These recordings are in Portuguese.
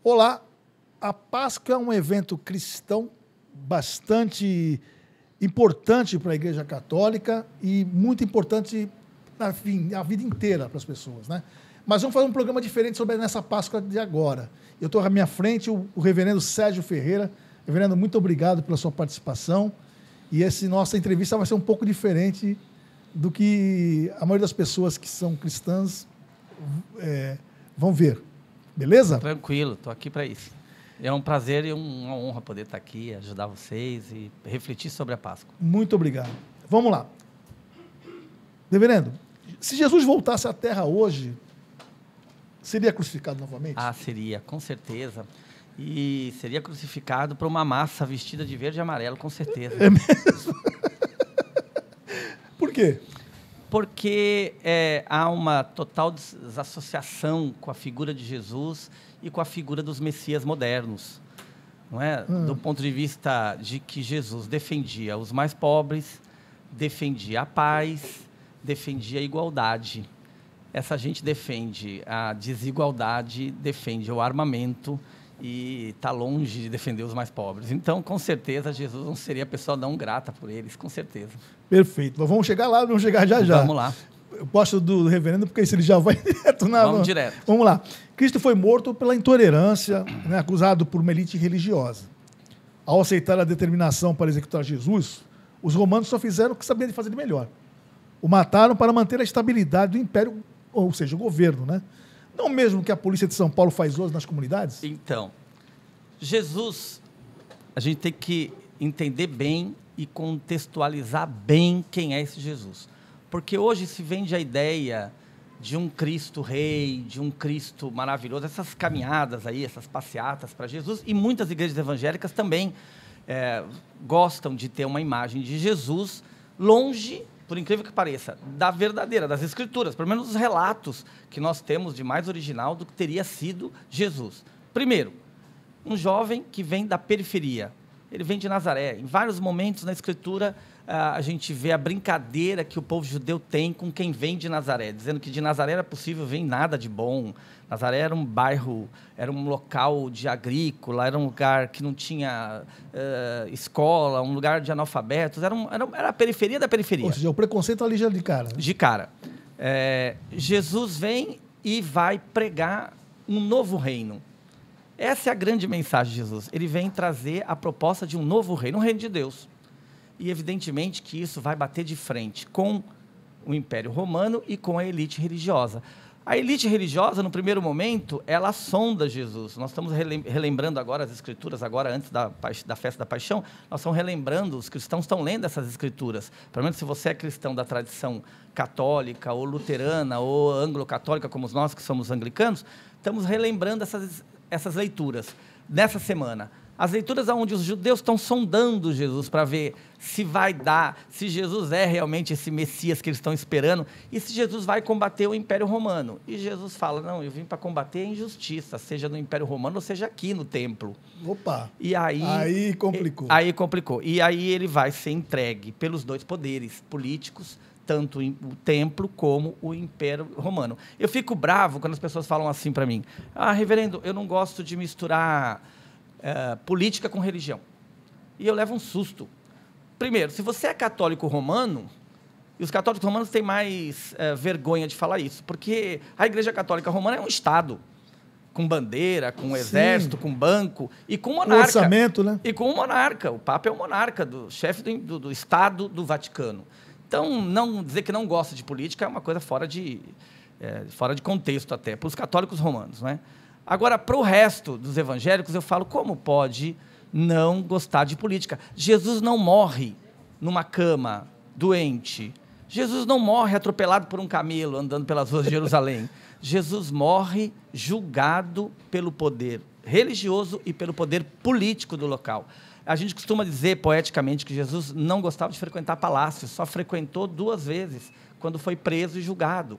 Olá, a Páscoa é um evento cristão bastante importante para a Igreja Católica e muito importante, enfim, a vida inteira para as pessoas, né? Mas vamos fazer um programa diferente sobre nessa Páscoa de agora. Eu estou à minha frente o reverendo Sérgio Ferreira. Reverendo, muito obrigado pela sua participação. E essa nossa entrevista vai ser um pouco diferente do que a maioria das pessoas que são cristãs vão ver. Beleza? Tranquilo, estou aqui para isso. É um prazer e uma honra poder estar aqui, ajudar vocês e refletir sobre a Páscoa. Muito obrigado. Vamos lá. Reverendo, se Jesus voltasse à Terra hoje, seria crucificado novamente? Ah, seria, com certeza. E seria crucificado por uma massa vestida de verde e amarelo, com certeza. É mesmo? Por quê? Porque há uma total desassociação com a figura de Jesus e com a figura dos Messias modernos, não é? Do ponto de vista de que Jesus defendia os mais pobres, defendia a paz, defendia a igualdade. Essa gente defende a desigualdade, defende o armamento e está longe de defender os mais pobres. Então, com certeza, Jesus não seria a pessoa não grata por eles, com certeza. Perfeito. Mas vamos chegar lá, vamos chegar já. Vamos lá. Eu gosto do reverendo, porque ele já vai direto na... Vamos direto. Vamos lá. Cristo foi morto pela intolerância, né, acusado por uma elite religiosa. Ao aceitar a determinação para executar Jesus, os romanos só fizeram o que sabiam de fazer de melhor. O mataram para manter a estabilidade do império, ou seja, o governo, né? Não mesmo que a polícia de São Paulo faz hoje nas comunidades? Então, Jesus, a gente tem que entender bem e contextualizar bem quem é esse Jesus. Porque hoje se vende a ideia de um Cristo rei, de um Cristo maravilhoso, essas caminhadas aí, essas passeatas para Jesus, e muitas igrejas evangélicas também gostam de ter uma imagem de Jesus longe, por incrível que pareça, da verdadeira, das Escrituras, pelo menos os relatos que nós temos de mais original do que teria sido Jesus. Primeiro, um jovem que vem da periferia, ele vem de Nazaré. Em vários momentos na Escritura, a gente vê a brincadeira que o povo judeu tem com quem vem de Nazaré, dizendo que de Nazaré era possível vir nada de bom. Nazaré era um bairro, era um local de agrícola, era um lugar que não tinha escola, um lugar de analfabetos, era a periferia da periferia. Ou seja, o preconceito ali já de cara. Né? De cara. Jesus vem e vai pregar um novo reino. Essa é a grande mensagem de Jesus. Ele vem trazer a proposta de um novo reino, um reino de Deus. E, evidentemente, que isso vai bater de frente com o Império Romano e com a elite religiosa. A elite religiosa, no primeiro momento, ela sonda Jesus. Nós estamos relembrando agora as Escrituras, agora antes da festa da Paixão, nós estamos relembrando, os cristãos estão lendo essas Escrituras. Pelo menos se você é cristão da tradição católica, ou luterana, ou anglo-católica, como nós que somos anglicanos, estamos relembrando essas leituras nessa semana. As leituras onde os judeus estão sondando Jesus para ver se vai dar, se Jesus é realmente esse Messias que eles estão esperando e se Jesus vai combater o Império Romano. E Jesus fala, não, eu vim para combater a injustiça, seja no Império Romano ou seja aqui no templo. Opa! E aí complicou. Aí complicou. E aí ele vai ser entregue pelos dois poderes políticos, tanto o templo como o Império Romano. Eu fico bravo quando as pessoas falam assim para mim, reverendo, eu não gosto de misturar política com religião. E eu levo um susto. Primeiro, se você é católico romano, e os católicos romanos têm mais vergonha de falar isso, porque a Igreja Católica Romana é um Estado, com bandeira, com exército, com banco, e com monarca. Com orçamento, né? E com um monarca. O Papa é o monarca, chefe do Estado do Vaticano. Então, não dizer que não gosta de política é uma coisa fora de contexto até, para os católicos romanos, né? Agora, para o resto dos evangélicos, eu falo, como pode não gostar de política? Jesus não morre numa cama, doente. Jesus não morre atropelado por um camelo, andando pelas ruas de Jerusalém. Jesus morre julgado pelo poder religioso e pelo poder político do local. A gente costuma dizer, poeticamente, que Jesus não gostava de frequentar palácios, só frequentou 2 vezes, quando foi preso e julgado.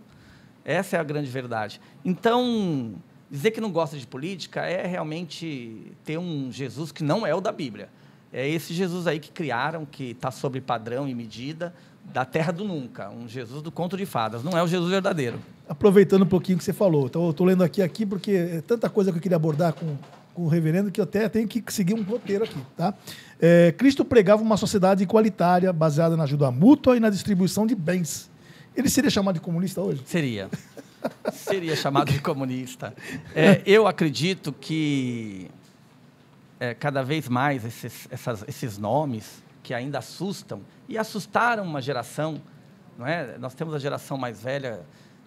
Essa é a grande verdade. Então, dizer que não gosta de política é realmente ter um Jesus que não é o da Bíblia. É esse Jesus aí que criaram, que está sob padrão e medida da terra do nunca. Um Jesus do conto de fadas. Não é o Jesus verdadeiro. Aproveitando um pouquinho que você falou. Então, eu estou lendo aqui porque é tanta coisa que eu queria abordar com o reverendo, que eu até tenho que seguir um roteiro aqui, tá? Cristo pregava uma sociedade igualitária, baseada na ajuda mútua e na distribuição de bens. Ele seria chamado de comunista hoje? Seria. Seria chamado de comunista. Eu acredito que cada vez mais esses nomes que ainda assustam, e assustaram uma geração, não é? Nós temos a geração mais velha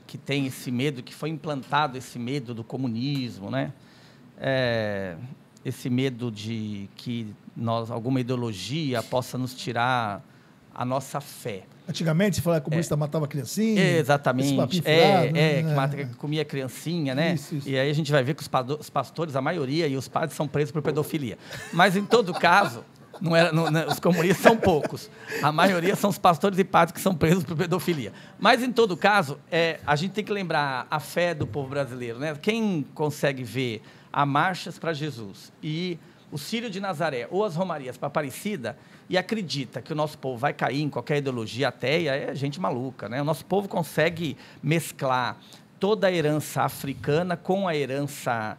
que tem esse medo, que foi implantado esse medo do comunismo, né? Esse medo de que alguma ideologia possa nos tirar a nossa fé. Antigamente, se falava que comunista matava criancinha. Exatamente. Que comia criancinha, né? Isso. E aí a gente vai ver que os pastores, a maioria, e os padres são presos por pedofilia. Mas, em todo caso, os comunistas são poucos. A maioria são os pastores e padres que são presos por pedofilia. Mas, em todo caso, a gente tem que lembrar a fé do povo brasileiro, né? Quem consegue ver a Marchas para Jesus e o Círio de Nazaré ou as Romarias para Aparecida e acredita que o nosso povo vai cair em qualquer ideologia ateia, é gente maluca, né? O nosso povo consegue mesclar toda a herança africana com a herança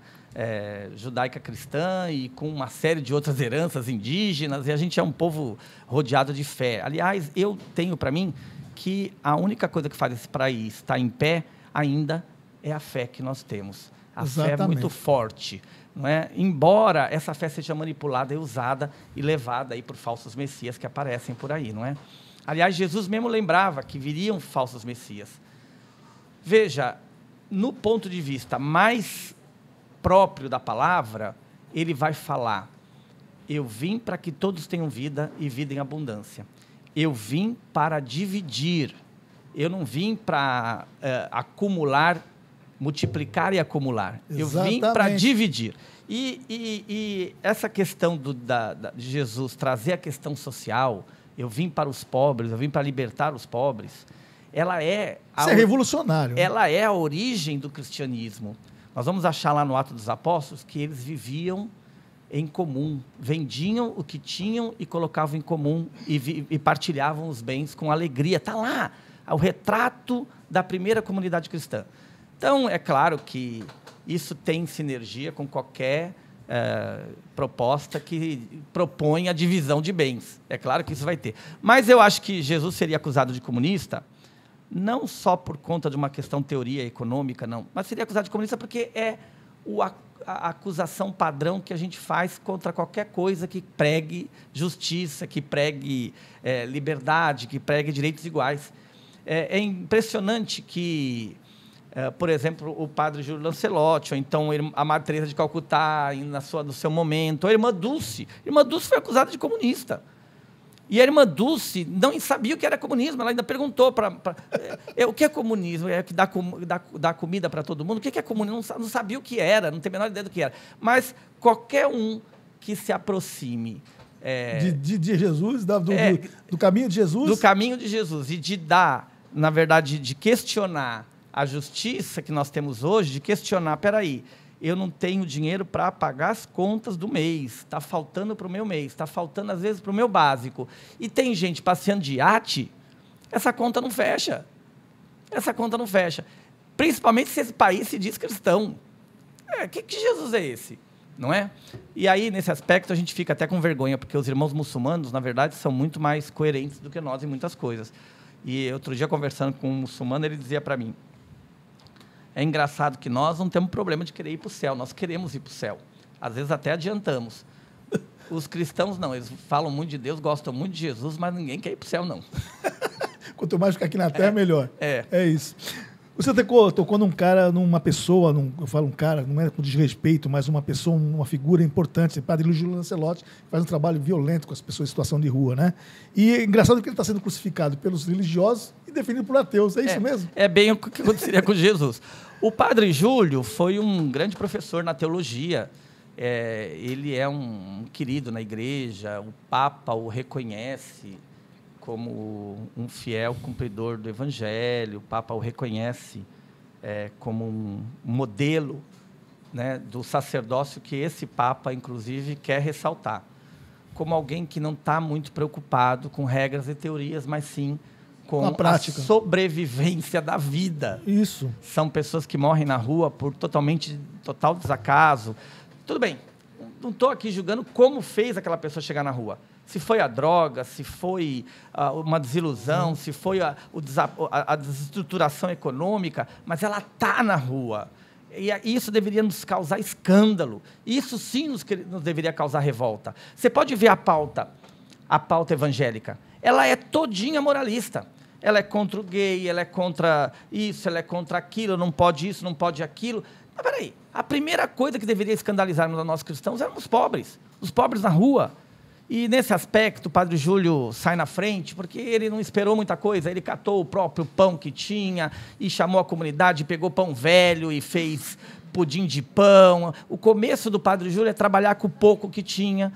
judaica cristã e com uma série de outras heranças indígenas, e a gente é um povo rodeado de fé. Aliás, eu tenho para mim que a única coisa que faz esse país estar em pé ainda é a fé que nós temos. A fé é muito forte, não é? Embora essa fé seja manipulada e usada e levada aí por falsos messias que aparecem por aí, não é? Aliás, Jesus mesmo lembrava que viriam falsos messias. Veja, no ponto de vista mais próprio da palavra, ele vai falar: eu vim para que todos tenham vida e vida em abundância. Eu vim para dividir. Eu não vim para acumular, multiplicar e acumular. Exatamente. Eu vim para dividir. E essa questão de Jesus trazer a questão social, eu vim para os pobres, eu vim para libertar os pobres, ela é... Isso é revolucionário. Ela é a origem do cristianismo. Nós vamos achar lá no Atos dos Apóstolos que eles viviam em comum, vendiam o que tinham e colocavam em comum e partilhavam os bens com alegria. Está lá o retrato da primeira comunidade cristã. Então, é claro que isso tem sinergia com qualquer proposta que propõe a divisão de bens. É claro que isso vai ter. Mas eu acho que Jesus seria acusado de comunista, não só por conta de uma questão teoria econômica, não, mas seria acusado de comunista porque é a acusação padrão que a gente faz contra qualquer coisa que pregue justiça, que pregue liberdade, que pregue direitos iguais. É impressionante que, por exemplo, o padre Júlio Lancelotti, ou então a Madre Teresa de Calcutá, no seu momento, a irmã Dulce. A irmã Dulce foi acusada de comunista. E a irmã Dulce não sabia o que era comunismo. Ela ainda perguntou o que é comunismo? É que dá comida para todo mundo? O que é comunismo? Não sabia o que era, não tem a menor ideia do que era. Mas qualquer um que se aproxime... De Jesus, do caminho de Jesus? Do caminho de Jesus. E de dar, na verdade, de questionar a justiça que nós temos hoje, de questionar, peraí, eu não tenho dinheiro para pagar as contas do mês, está faltando para o meu mês, está faltando, às vezes, para o meu básico. E tem gente passeando de iate, essa conta não fecha. Essa conta não fecha. Principalmente se esse país se diz cristão. Que Jesus é esse? Não é? E aí, nesse aspecto, a gente fica até com vergonha, porque os irmãos muçulmanos, na verdade, são muito mais coerentes do que nós em muitas coisas. E outro dia, conversando com um muçulmano, ele dizia para mim: é engraçado que nós não temos problema de querer ir para o céu, nós queremos ir para o céu. Às vezes até adiantamos. Os cristãos não, eles falam muito de Deus, gostam muito de Jesus, mas ninguém quer ir para o céu, não. Quanto mais ficar aqui na Terra, melhor. É isso. Você tocou num cara, numa pessoa, eu falo um cara, não é com desrespeito, mas uma pessoa, uma figura importante, o padre Júlio Lancelotti, faz um trabalho violento com as pessoas em situação de rua, né? E é engraçado que ele está sendo crucificado pelos religiosos e defendido por ateus, é isso mesmo? É bem o que aconteceria com Jesus. O padre Júlio foi um grande professor na teologia, ele é um querido na igreja, o Papa o reconhece como um fiel cumpridor do Evangelho, o Papa o reconhece como um modelo, né, do sacerdócio que esse Papa, inclusive, quer ressaltar, como alguém que não está muito preocupado com regras e teorias, mas sim com a sobrevivência da vida. Isso. São pessoas que morrem na rua por total desacaso. Tudo bem, não estou aqui julgando como fez aquela pessoa chegar na rua. Se foi a droga, se foi uma desilusão, se foi a desestruturação econômica, mas ela está na rua. E isso deveria nos causar escândalo. Isso sim nos deveria causar revolta. Você pode ver a pauta evangélica. Ela é todinha moralista. Ela é contra o gay, ela é contra isso, ela é contra aquilo, não pode isso, não pode aquilo. Mas peraí, a primeira coisa que deveria escandalizar nós cristãos eram os pobres na rua. E, nesse aspecto, o padre Júlio sai na frente, porque ele não esperou muita coisa, ele catou o próprio pão que tinha e chamou a comunidade, pegou pão velho e fez pudim de pão. O começo do padre Júlio é trabalhar com o pouco que tinha,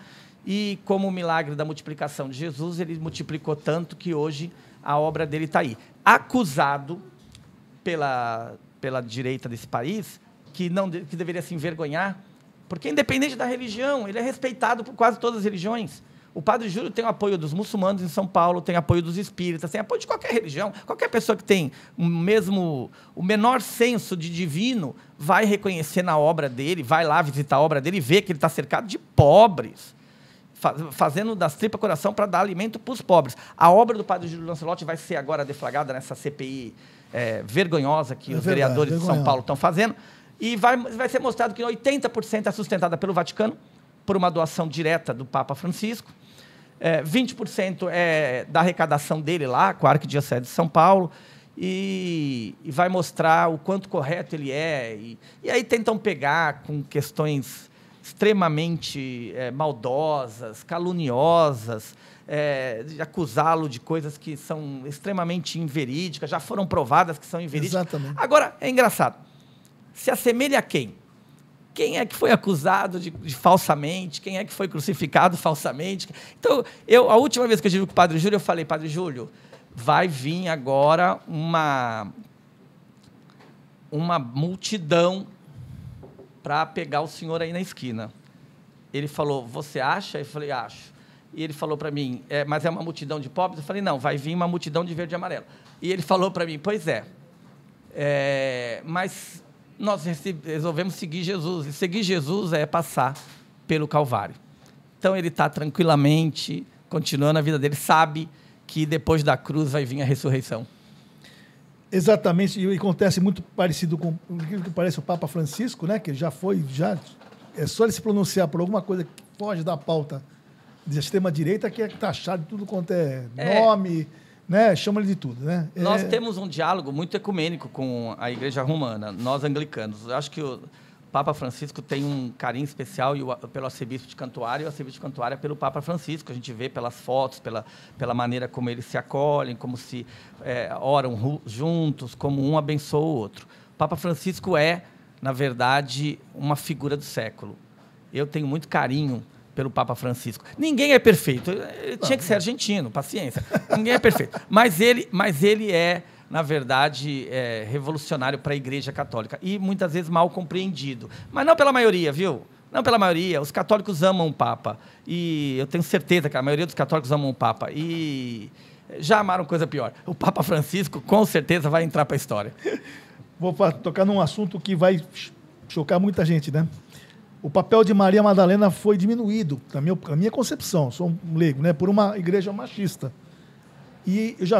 e, como o milagre da multiplicação de Jesus, ele multiplicou tanto que hoje a obra dele está aí. Acusado pela direita desse país, que deveria se envergonhar, porque, independente da religião, ele é respeitado por quase todas as religiões. O padre Júlio tem o apoio dos muçulmanos em São Paulo, tem apoio dos espíritas, tem apoio de qualquer religião. Qualquer pessoa que tem o menor senso de divino vai reconhecer na obra dele, vai lá visitar a obra dele e ver que ele está cercado de pobres, fazendo das tripas coração para dar alimento para os pobres. A obra do padre Júlio Lancelotti vai ser agora deflagrada nessa CPI vergonhosa que os vereadores de São Paulo estão fazendo. E vai ser mostrado que 80% é sustentada pelo Vaticano, por uma doação direta do Papa Francisco. 20% é da arrecadação dele lá, com a Arquidiocese de São Paulo. E vai mostrar o quanto correto ele é. E aí tentam pegar com questões extremamente maldosas, caluniosas, de acusá-lo de coisas que são extremamente inverídicas, já foram provadas que são inverídicas. Exatamente. Agora, é engraçado. Se assemelha a quem? Quem é que foi acusado de falsamente? Quem é que foi crucificado falsamente? Então, a última vez que eu estive com o padre Júlio, eu falei, padre Júlio, vai vir agora uma multidão para pegar o senhor aí na esquina. Ele falou, você acha? Eu falei, acho. E ele falou para mim, mas é uma multidão de pobres? Eu falei, não, vai vir uma multidão de verde e amarelo. E ele falou para mim, pois mas nós resolvemos seguir Jesus. E seguir Jesus é passar pelo Calvário. Então, ele está tranquilamente continuando a vida dele, sabe que depois da cruz vai vir a ressurreição. Exatamente, e acontece muito parecido com o que parece o Papa Francisco, né? Que é só ele se pronunciar por alguma coisa que foge da pauta de extrema-direita, que é taxado de tudo quanto nome, né? Chama ele de tudo, né? Nós temos um diálogo muito ecumênico com a Igreja Romana, nós anglicanos. Eu acho que o Papa Francisco tem um carinho especial pelo arcebispo de Cantuária, e o arcebispo de Cantuária pelo Papa Francisco. A gente vê pelas fotos, pela maneira como eles se acolhem, como se oram juntos, como um abençoa o outro. O Papa Francisco é, na verdade, uma figura do século. Eu tenho muito carinho pelo Papa Francisco. Ninguém é perfeito. Ele tinha que ser argentino, paciência. Ninguém é perfeito. Mas ele é, na verdade, revolucionário para a Igreja Católica. E, muitas vezes, mal compreendido. Mas não pela maioria, viu? Não pela maioria. Os católicos amam o Papa. E eu tenho certeza que a maioria dos católicos amam o Papa. E já amaram coisa pior. O Papa Francisco, com certeza, vai entrar para a história. Vou tocar num assunto que vai chocar muita gente, né? O papel de Maria Madalena foi diminuído, na minha concepção, sou um leigo, né, por uma igreja machista. E eu já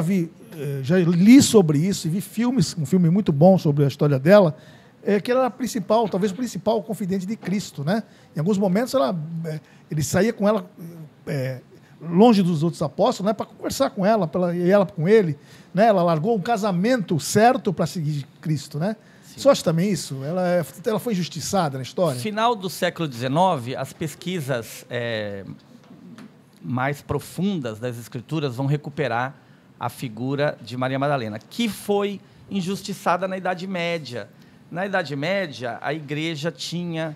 li sobre isso, e vi um filme muito bom sobre a história dela, que ela era a principal, talvez o principal confidente de Cristo, né? Em alguns momentos ele saía com ela longe dos outros apóstolos, né, para conversar com ela, e ela com ele, né? Ela largou um casamento certo para seguir Cristo, né? Você acha também isso? Ela foi injustiçada na história? No final do século XIX, as pesquisas mais profundas das Escrituras vão recuperar a figura de Maria Madalena, que foi injustiçada na Idade Média. Na Idade Média, a Igreja tinha,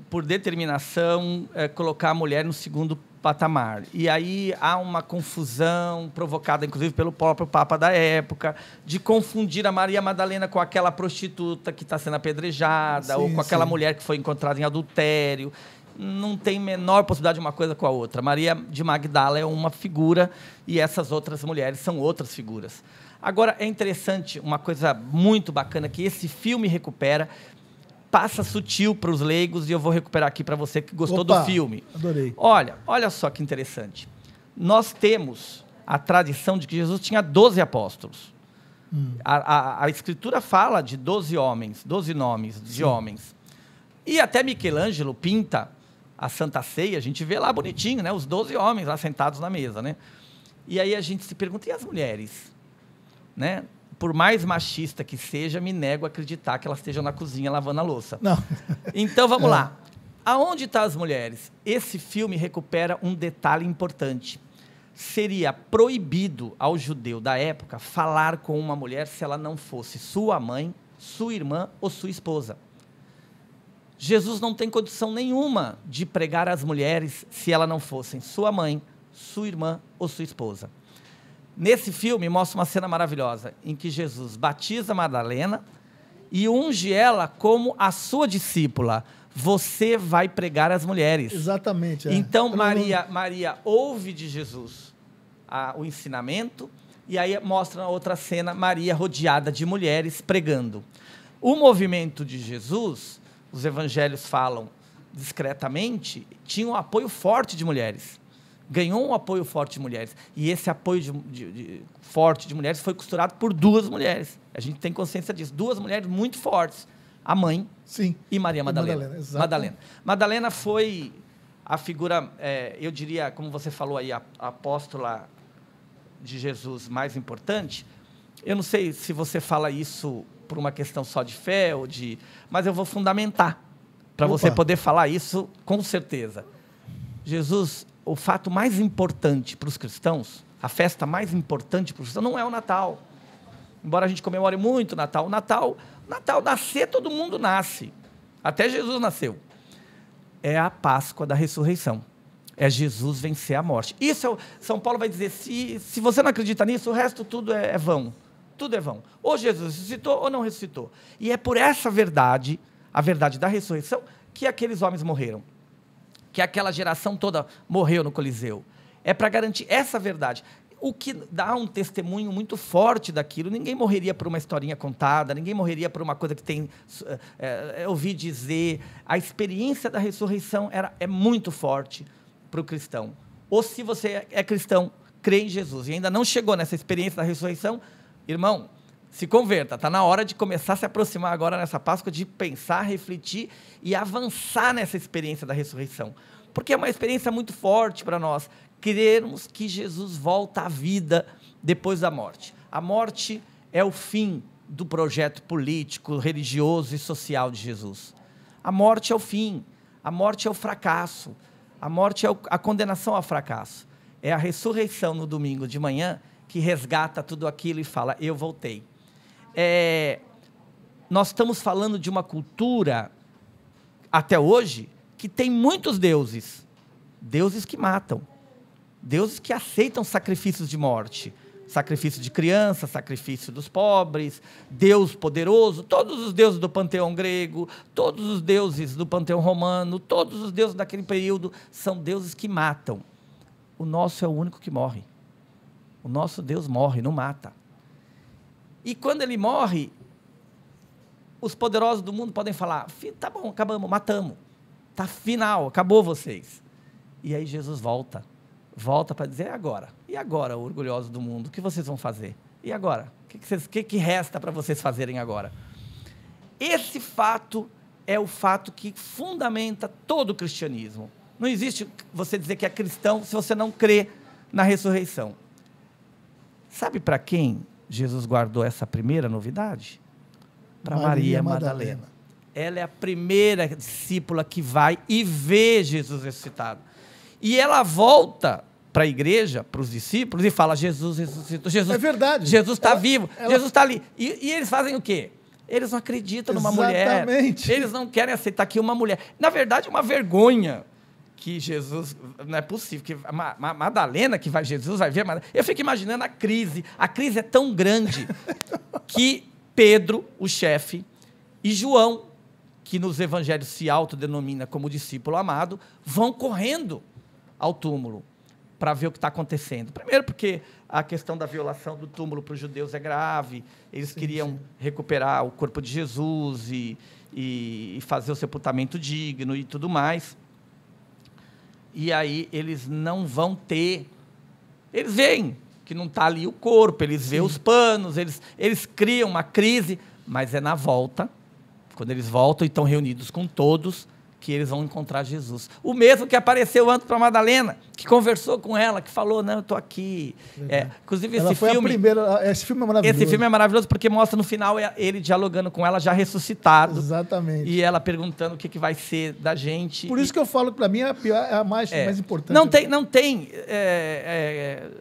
por determinação, colocar a mulher no segundo patamar. E aí há uma confusão provocada, inclusive, pelo próprio Papa da época, de confundir a Maria Madalena com aquela prostituta que está sendo apedrejada, ou com aquela mulher que foi encontrada em adultério. Não tem menor possibilidade de uma coisa com a outra. Maria de Magdala é uma figura e essas outras mulheres são outras figuras. Agora, é interessante, uma coisa muito bacana que esse filme recupera. passa sutil para os leigos, e eu vou recuperar aqui para você que gostou Opa, do filme. adorei. Olha só que interessante. Nós temos a tradição de que Jesus tinha 12 apóstolos. A Escritura fala de 12 homens, 12 nomes de homens. E até Michelangelo pinta a Santa Ceia, a gente vê lá bonitinho, né? Os 12 homens lá sentados na mesa, né? E aí a gente se pergunta, e as mulheres? Né? Por mais machista que seja, me nego a acreditar que elas estejam na cozinha lavando a louça. Não. Então, vamos lá. Aonde estão as mulheres? Esse filme recupera um detalhe importante. Seria proibido ao judeu da época falar com uma mulher se ela não fosse sua mãe, sua irmã ou sua esposa. Jesus não tem condição nenhuma de pregar às mulheres se elas não fossem sua mãe, sua irmã ou sua esposa. Nesse filme mostra uma cena maravilhosa em que Jesus batiza Madalena e unge ela como a sua discípula. Você vai pregar às mulheres. Exatamente. Então Maria ouve de Jesus o ensinamento, e aí mostra na outra cena Maria rodeada de mulheres pregando. O movimento de Jesus, os evangelhos falam discretamente, tinha um apoio forte de mulheres. Ganhou um apoio forte de mulheres. E esse apoio forte de mulheres foi costurado por 2 mulheres. A gente tem consciência disso. 2 mulheres muito fortes. A mãe e Maria Madalena. Madalena foi a figura, eu diria, como você falou aí, a apóstola de Jesus mais importante. Eu não sei se você fala isso por uma questão só de fé, mas eu vou fundamentar, para você poder falar isso com certeza. Jesus, o fato mais importante para os cristãos, a festa mais importante para os cristãos, não é o Natal. Embora a gente comemore muito o Natal. Natal, nascer, todo mundo nasce. Até Jesus nasceu. É a Páscoa da ressurreição. É Jesus vencer a morte. Isso, São Paulo vai dizer, se você não acredita nisso, o resto tudo é vão. Tudo é vão. Ou Jesus ressuscitou ou não ressuscitou. E é por essa verdade, a verdade da ressurreição, que aqueles homens morreram. Que aquela geração toda morreu no Coliseu. É para garantir essa verdade. O que dá um testemunho muito forte daquilo. Ninguém morreria por uma historinha contada, ninguém morreria por uma coisa que tem... ouvi dizer. A experiência da ressurreição é muito forte para o cristão. Ou se você é cristão, crê em Jesus e ainda não chegou nessa experiência da ressurreição, irmão, se converta. Está na hora de começar a se aproximar agora nessa Páscoa, de pensar, refletir e avançar nessa experiência da ressurreição. Porque é uma experiência muito forte para nós, crermos que Jesus volta à vida depois da morte. A morte é o fim do projeto político, religioso e social de Jesus. A morte é o fim, a morte é o fracasso, a morte é a condenação ao fracasso. É a ressurreição no domingo de manhã que resgata tudo aquilo e fala, eu voltei. Nós estamos falando de uma cultura, até hoje, que tem muitos deuses. Deuses que matam. Deuses que aceitam sacrifícios de morte. Sacrifício de criança, sacrifício dos pobres, Deus poderoso, todos os deuses do panteão grego, todos os deuses do panteão romano, todos os deuses daquele período são deuses que matam. O nosso é o único que morre. O nosso Deus morre, não mata. E quando ele morre, os poderosos do mundo podem falar, tá bom, acabamos, matamos. Tá final, acabou vocês. E aí Jesus volta para dizer, e agora, orgulhosos do mundo, o que vocês vão fazer? E agora? O que resta para vocês fazerem agora? Esse fato é o fato que fundamenta todo o cristianismo. Não existe você dizer que é cristão se você não crê na ressurreição. Sabe para quem Jesus guardou essa primeira novidade? Para Maria Madalena. Ela é a primeira discípula que vai e vê Jesus ressuscitado. E ela volta para a igreja, para os discípulos, e fala, Jesus ressuscitou. Jesus, é verdade. Jesus está vivo, Jesus está ali. E eles fazem o quê? Eles não acreditam numa mulher. Eles não querem aceitar que uma mulher... Na verdade, uma vergonha que Jesus... Não é possível, que a Madalena, que Jesus vai ver... Eu fico imaginando a crise. A crise é tão grande que Pedro, o chefe, e João, que nos evangelhos se autodenomina como discípulo amado, vão correndo ao túmulo para ver o que está acontecendo. Primeiro porque a questão da violação do túmulo para os judeus é grave, eles queriam recuperar o corpo de Jesus e fazer o sepultamento digno e tudo mais. E aí eles não vão ter... Eles veem que não está ali o corpo, eles veem os panos, eles criam uma crise, mas é na volta, quando eles voltam e estão reunidos com todos, que eles vão encontrar Jesus. O mesmo que apareceu antes para Madalena, que conversou com ela, que falou, não, eu estou aqui. Inclusive, ela foi a primeira. Esse filme é maravilhoso. Esse filme é maravilhoso porque mostra no final ele dialogando com ela, já ressuscitado. Exatamente. E ela perguntando o que vai ser da gente. Por isso que eu falo que para mim é a mais importante. Não tem.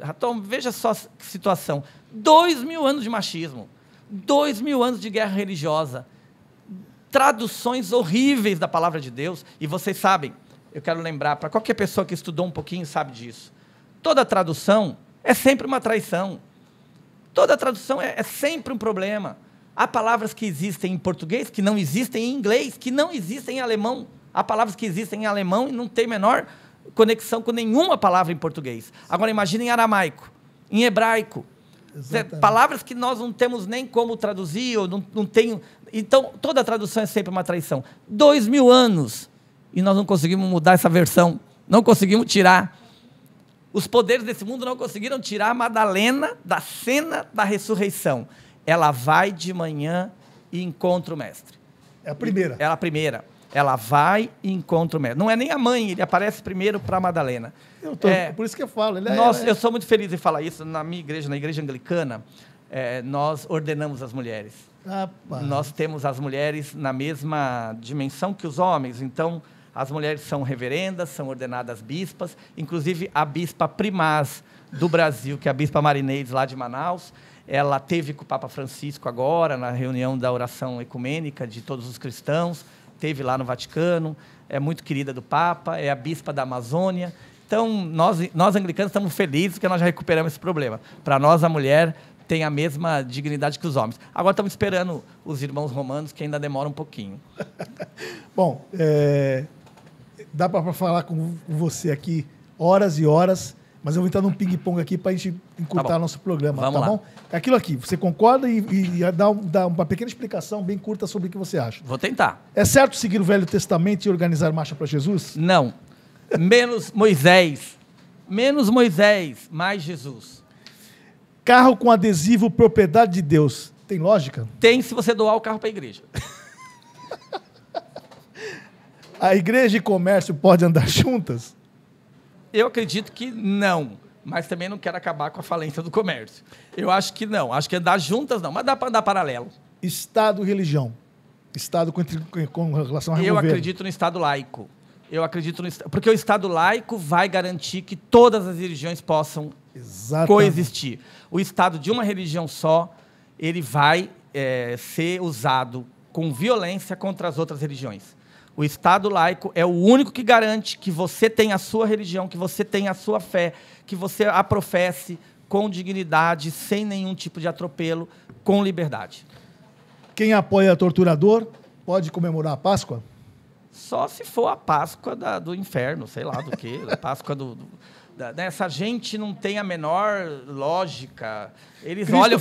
Raton, veja só a situação. 2000 anos de machismo. 2000 anos de guerra religiosa. Traduções horríveis da palavra de Deus, e vocês sabem, eu quero lembrar, para qualquer pessoa que estudou um pouquinho sabe disso, toda tradução é sempre uma traição, toda tradução é sempre um problema. Há palavras que existem em português, que não existem em inglês, que não existem em alemão, há palavras que existem em alemão e não tem menor conexão com nenhuma palavra em português. Agora imagine em aramaico, em hebraico, palavras que nós não temos nem como traduzir, ou não tem... Então, toda tradução é sempre uma traição. 2000 anos, e nós não conseguimos mudar essa versão, não conseguimos tirar. Os poderes desse mundo não conseguiram tirar a Madalena da cena da ressurreição. Ela vai de manhã e encontra o mestre. É a primeira. Ela é a primeira. Ela vai e encontra o mestre. Não é nem a mãe, ele aparece primeiro para Madalena. Por isso que eu falo. Eu sou muito feliz em falar isso. Na minha igreja, na igreja anglicana, nós ordenamos as mulheres. Nós temos as mulheres na mesma dimensão que os homens. Então, as mulheres são reverendas, são ordenadas bispas. Inclusive, a bispa primaz do Brasil, que é a bispa Marinês, lá de Manaus, ela teve com o Papa Francisco agora, na reunião da oração ecumênica de todos os cristãos, teve lá no Vaticano, é muito querida do Papa, é a bispa da Amazônia. Então, nós anglicanos estamos felizes que nós já recuperamos esse problema. Para nós, a mulher tem a mesma dignidade que os homens. Agora estamos esperando os irmãos romanos, que ainda demora um pouquinho. Bom, dá para falar com você aqui horas e horas, mas eu vou entrar num ping-pong aqui para a gente encurtar nosso programa. Vamos lá. Bom? É aquilo aqui, você concorda e dá uma pequena explicação bem curta sobre o que você acha. Vou tentar. É certo seguir o Velho Testamento e organizar marcha para Jesus? Não. Menos Moisés. Menos Moisés, mais Jesus. Carro com adesivo propriedade de Deus. Tem lógica? Tem se você doar o carro para a igreja. A igreja e comércio podem andar juntas? Eu acredito que não, mas também não quero acabar com a falência do comércio. Eu acho que não. Acho que andar juntas não, mas dá para andar paralelo. Estado e religião. Estado com relação a governo. Eu acredito no Estado laico. Porque o Estado laico vai garantir que todas as religiões possam coexistir. O Estado de uma religião só, ele vai ser usado com violência contra as outras religiões. O Estado laico é o único que garante que você tenha a sua religião, que você tenha a sua fé, que você a professe com dignidade, sem nenhum tipo de atropelo, com liberdade. Quem apoia torturador pode comemorar a Páscoa? Só se for a Páscoa do inferno, sei lá do quê, a Páscoa essa gente não tem a menor lógica. Eles olham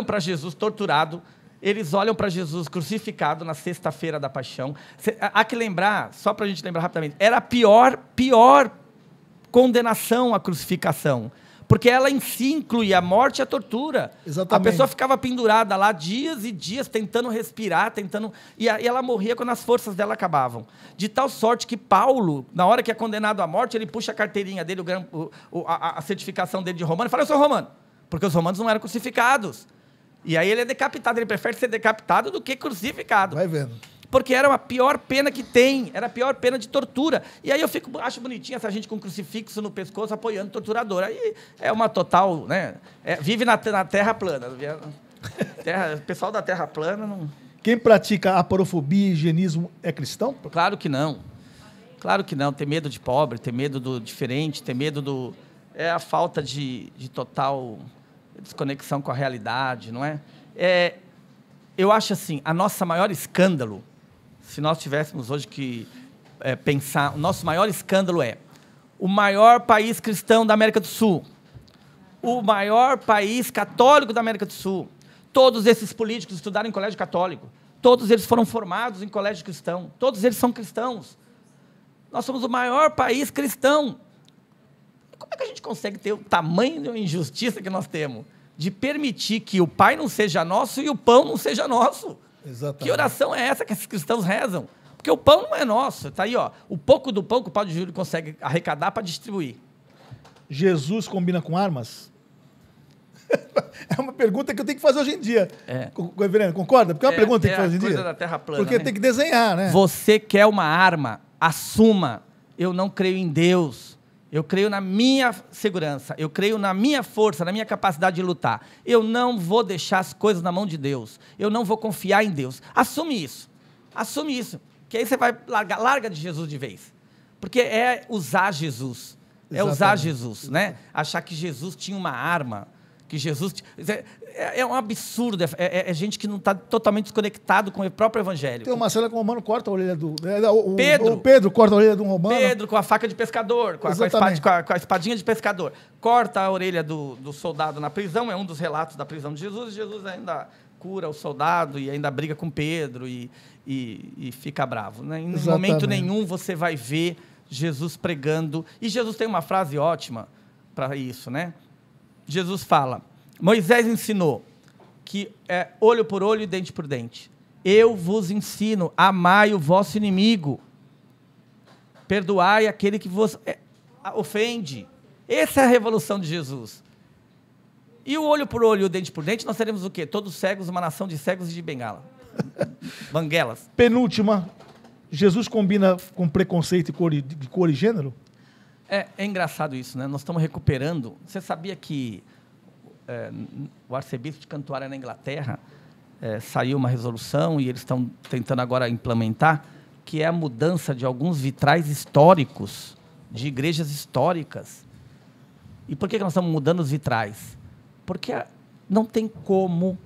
para Jesus torturado, eles olham para Jesus crucificado na sexta-feira da paixão. Há que lembrar, só para a gente lembrar rapidamente, era a pior condenação à crucificação. Porque ela em si inclui a morte e a tortura. Exatamente. A pessoa ficava pendurada lá dias e dias, tentando respirar, e ela morria quando as forças dela acabavam. De tal sorte que Paulo, na hora que é condenado à morte, ele puxa a carteirinha dele, a certificação dele de romano, e fala, eu sou romano. Porque os romanos não eram crucificados. E aí ele é decapitado, ele prefere ser decapitado do que crucificado. Vai vendo. Porque era a pior pena que tem, era a pior pena de tortura. E aí acho bonitinho essa gente com crucifixo no pescoço apoiando o torturador. Aí é uma total, né? Vive na terra plana. O pessoal da terra plana não... Quem pratica aporofobia e higienismo é cristão? Claro que não. Claro que não. Ter medo de pobre, ter medo do diferente, ter medo do... É a falta de total desconexão com a realidade, não é? Eu acho assim, a nossa maior escândalo, se nós tivéssemos hoje que pensar, o nosso maior escândalo é o maior país cristão da América do Sul, o maior país católico da América do Sul. Todos esses políticos estudaram em colégio católico, todos eles foram formados em colégio cristão, todos eles são cristãos. Nós somos o maior país cristão. Como é que a gente consegue ter o tamanho de injustiça que nós temos? De permitir que o Pai não seja nosso e o pão não seja nosso. Exatamente. Que oração é essa que esses cristãos rezam? Porque o pão não é nosso. Está aí, ó, o pouco do pão que o Padre Júlio consegue arrecadar para distribuir. Jesus combina com armas? É uma pergunta que eu tenho que fazer hoje em dia. Reverendo, concorda? Porque é uma pergunta que tem que fazer hoje em dia. Coisa da terra plana, porque né? tem que desenhar, né? Você quer uma arma, assuma. Eu não creio em Deus. Eu creio na minha segurança. Eu creio na minha força, na minha capacidade de lutar. Eu não vou deixar as coisas na mão de Deus. Eu não vou confiar em Deus. Assume isso. Assume isso. Que aí você vai larga de Jesus de vez. Porque é usar Jesus. É usar Jesus, né? Achar que Jesus tinha uma arma, que Jesus... É um absurdo, é gente que não está totalmente desconectado com o próprio evangelho. Tem uma cena que o romano corta a orelha do... Pedro. O Pedro corta a orelha de um romano. Pedro com a faca de pescador, com a espadinha de pescador. Corta a orelha do soldado na prisão, é um dos relatos da prisão de Jesus. Jesus ainda cura o soldado e ainda briga com Pedro e fica bravo. Né? Em momento nenhum você vai ver Jesus pregando. E Jesus tem uma frase ótima para isso, né? Jesus fala, Moisés ensinou que é olho por olho e dente por dente. Eu vos ensino, amai o vosso inimigo. Perdoai aquele que vos ofende. Essa é a revolução de Jesus. E o olho por olho e o dente por dente, nós seremos o quê? Todos cegos, uma nação de cegos e de bengala. Banguelas. Penúltima, Jesus combina com preconceito de cor e gênero? É engraçado isso, né? Nós estamos recuperando. Você sabia que o arcebispo de Cantuária, na Inglaterra, saiu uma resolução e eles estão tentando agora implementar, que é a mudança de alguns vitrais históricos, de igrejas históricas. E por que nós estamos mudando os vitrais? Porque não tem como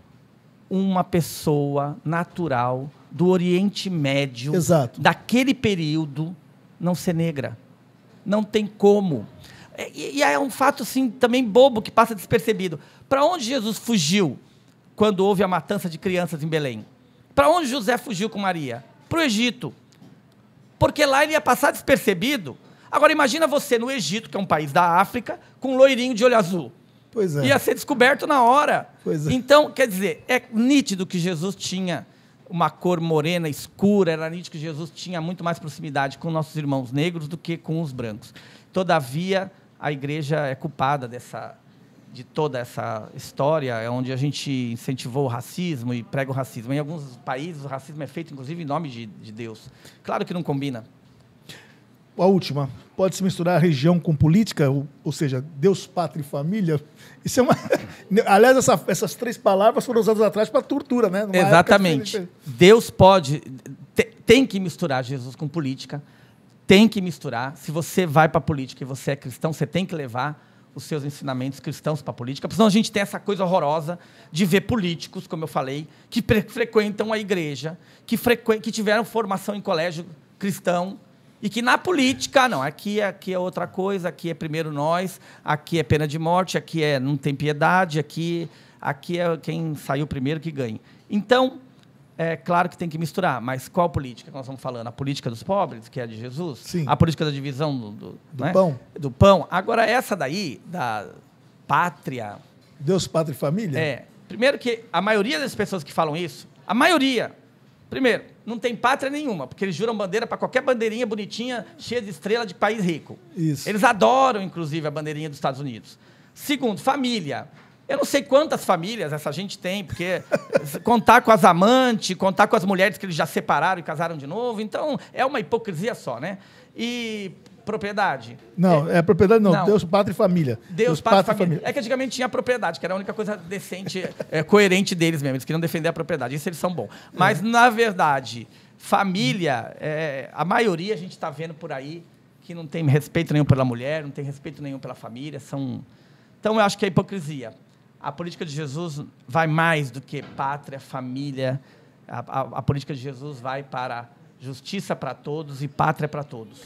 uma pessoa natural do Oriente Médio, exato, daquele período, não ser negra. Não tem como. E é um fato assim, também bobo, que passa despercebido. Para onde Jesus fugiu quando houve a matança de crianças em Belém? Para onde José fugiu com Maria? Para o Egito. Porque lá ele ia passar despercebido. Agora imagina você no Egito, que é um país da África, com um loirinho de olho azul. Pois é. Ia ser descoberto na hora. Pois é. Então, quer dizer, é nítido que Jesus tinha uma cor morena, escura, era nítido que Jesus tinha muito mais proximidade com nossos irmãos negros do que com os brancos. Todavia, a igreja é culpada de toda essa história, onde a gente incentivou o racismo e prega o racismo. Em alguns países, o racismo é feito, inclusive, em nome de Deus. Claro que não combina. A última, pode-se misturar religião com política, ou seja, Deus, pátria e família? Isso é uma... Aliás, essas três palavras foram usadas atrás para tortura, né? Numa exatamente. Deus pode... Tem que misturar Jesus com política, tem que misturar. Se você vai para a política e você é cristão, você tem que levar os seus ensinamentos cristãos para a política, porque senão a gente tem essa coisa horrorosa de ver políticos, como eu falei, que frequentam a igreja, que tiveram formação em colégio cristão, e que na política, não, aqui é outra coisa, aqui é primeiro nós, aqui é pena de morte, aqui não tem piedade, aqui é quem saiu primeiro que ganha. Então, é claro que tem que misturar, mas qual política que nós estamos falando? A política dos pobres, que é a de Jesus? Sim. A política da divisão do né? Pão. Do pão. Agora, essa daí, da pátria... Deus, pátria e família? Primeiro que a maioria das pessoas que falam isso, a maioria... Primeiro, não tem pátria nenhuma, porque eles juram bandeira para qualquer bandeirinha bonitinha, cheia de estrela de país rico. Isso. Eles adoram, inclusive, a bandeirinha dos Estados Unidos. Segundo, família. Eu não sei quantas famílias essa gente tem, porque contar com as amantes, contar com as mulheres que eles já separaram e casaram de novo, então é uma hipocrisia só, né? E propriedade. Não, propriedade não. Deus, pátria e família. Deus, pátria e família. É que antigamente tinha propriedade, que era a única coisa decente, coerente deles mesmo. Eles queriam defender a propriedade. Isso eles são bons. Mas, na verdade, família, a maioria a gente está vendo por aí que não tem respeito nenhum pela mulher, não tem respeito nenhum pela família. Então, eu acho que é hipocrisia. A política de Jesus vai mais do que pátria, família. A política de Jesus vai para justiça para todos e pátria para todos.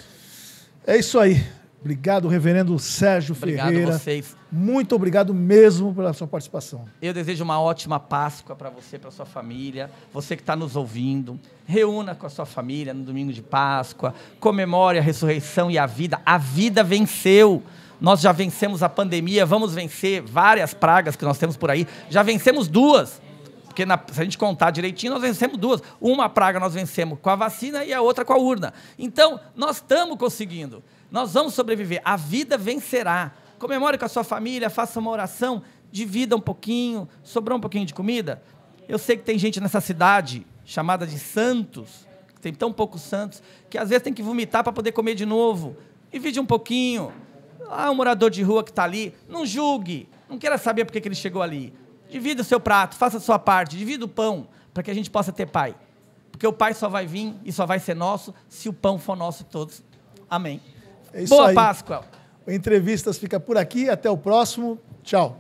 É isso aí. Obrigado, reverendo Sérgio Obrigado Ferreira. a vocês. Muito obrigado mesmo pela sua participação. Eu desejo uma ótima Páscoa para você, para sua família. Você que está nos ouvindo, reúna com a sua família no domingo de Páscoa. Comemore a ressurreição e a vida. A vida venceu. Nós já vencemos a pandemia, vamos vencer várias pragas que nós temos por aí. Já vencemos 2. Porque se a gente contar direitinho, nós vencemos 2. Uma praga nós vencemos com a vacina e a outra com a urna. Então, nós estamos conseguindo. Nós vamos sobreviver. A vida vencerá. Comemore com a sua família, faça uma oração, divida um pouquinho, sobrou um pouquinho de comida. Eu sei que tem gente nessa cidade, chamada de Santos, que tem tão poucos santos, que às vezes tem que vomitar para poder comer de novo. Divide um pouquinho. Um morador de rua que está ali, não julgue, não queira saber por que ele chegou ali. Divida o seu prato, faça a sua parte, divida o pão, para que a gente possa ter pai. Porque o pai só vai vir e só vai ser nosso se o pão for nosso todos. Amém. É isso Boa aí. Páscoa. O Entrevistas fica por aqui. Até o próximo. Tchau.